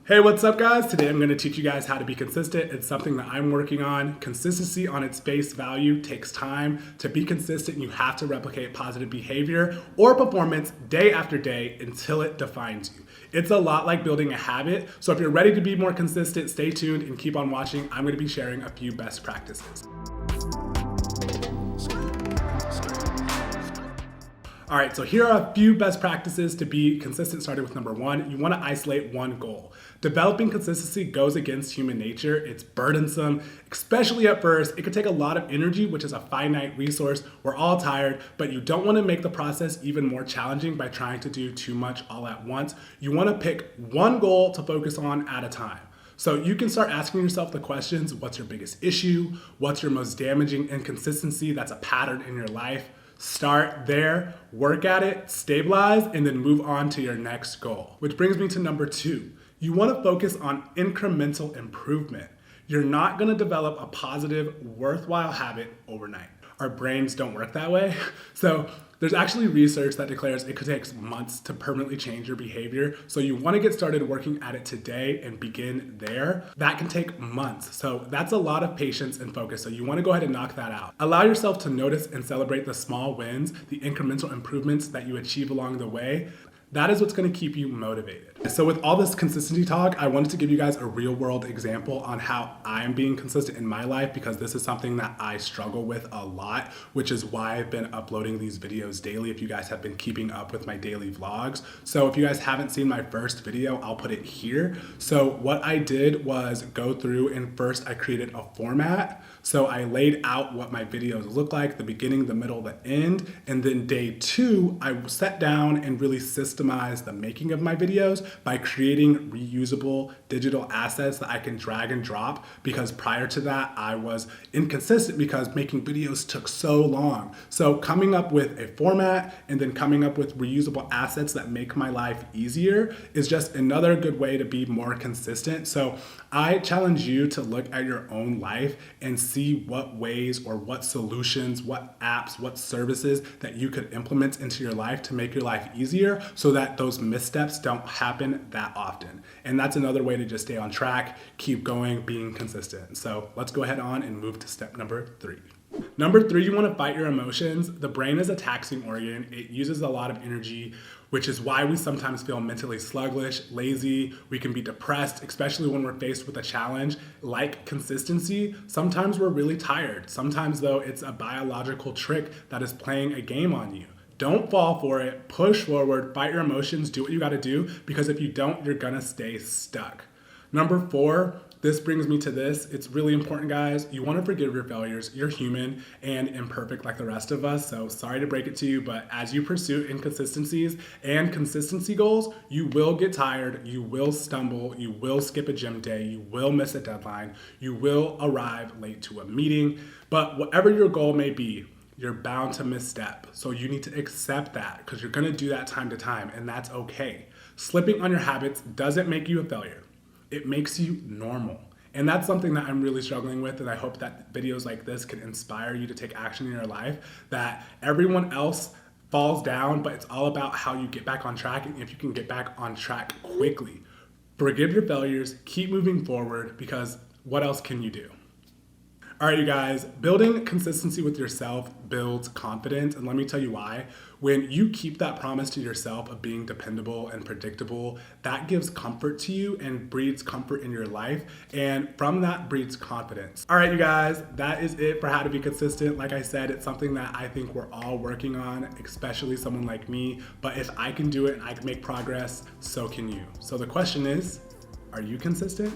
Hey, what's up guys? Today I'm going to teach you guys how to be consistent. It's something that I'm working on. Consistency on its face value takes time. To be consistent, you have to replicate positive behavior or performance day after day until it defines you. It's a lot like building a habit. So if you're ready to be more consistent, stay tuned and keep on watching. I'm going to be sharing a few best practices. All right, so here are a few best practices to be consistent, starting with number one. You want to isolate one goal. Developing consistency goes against human nature. It's burdensome, especially at first. It could take a lot of energy, which is a finite resource. We're all tired, but you don't want to make the process even more challenging by trying to do too much all at once. You want to pick one goal to focus on at a time. So you can start asking yourself the questions: what's your biggest issue? What's your most damaging inconsistency that's a pattern in your life? Start there, work at it, stabilize, and then move on to your next goal. Which brings me to number two. You want to focus on incremental improvement. You're not going to develop a positive, worthwhile habit overnight. Our brains don't work that way. So there's actually research that declares it could take months to permanently change your behavior. So you want to get started working at it today and begin there. That can take months. So that's a lot of patience and focus. So you want to go ahead and knock that out. Allow yourself to notice and celebrate the small wins, the incremental improvements that you achieve along the way. That is what's going to keep you motivated. So with all this consistency talk, I wanted to give you guys a real world example on how I'm being consistent in my life, because this is something that I struggle with a lot, which is why I've been uploading these videos daily if you guys have been keeping up with my daily vlogs. So if you guys haven't seen my first video, I'll put it here. So what I did was go through and first I created a format. So I laid out what my videos look like, the beginning, the middle, the end. And then day two, I sat down and really systemized the making of my videos by creating reusable digital assets that I can drag and drop, because prior to that, I was inconsistent because making videos took so long. So coming up with a format and then coming up with reusable assets that make my life easier is just another good way to be more consistent. So I challenge you to look at your own life and see what ways or what solutions, what apps, what services that you could implement into your life to make your life easier so that those missteps don't happen that often. And that's another way to just stay on track, keep going, being consistent. So let's go ahead on and move to step number three. Number three, you want to fight your emotions. The brain is a taxing organ. It uses a lot of energy, which is why we sometimes feel mentally sluggish, lazy. We can be depressed, especially when we're faced with a challenge like consistency. Sometimes we're really tired. Sometimes though, it's a biological trick that is playing a game on you. Don't fall for it. Push forward, fight your emotions, do what you got to do, because if you don't, you're going to stay stuck. Number four, this brings me to this. It's really important, guys. You want to forgive your failures. You're human and imperfect like the rest of us. So sorry to break it to you, but as you pursue inconsistencies and consistency goals, you will get tired. You will stumble. You will skip a gym day. You will miss a deadline. You will arrive late to a meeting. But whatever your goal may be, you're bound to misstep. So you need to accept that, because you're going to do that time to time, and that's okay. Slipping on your habits doesn't make you a failure. It makes you normal. And that's something that I'm really struggling with, and I hope that videos like this can inspire you to take action in your life, that everyone else falls down, but it's all about how you get back on track, and if you can get back on track quickly. Forgive your failures, keep moving forward, because what else can you do? All right, you guys, building consistency with yourself builds confidence, and let me tell you why. When you keep that promise to yourself of being dependable and predictable, that gives comfort to you and breeds comfort in your life, and from that breeds confidence. All right, you guys, that is it for how to be consistent. Like I said, it's something that I think we're all working on, especially someone like me, but if I can do it and I can make progress, so can you. So the question is, are you consistent?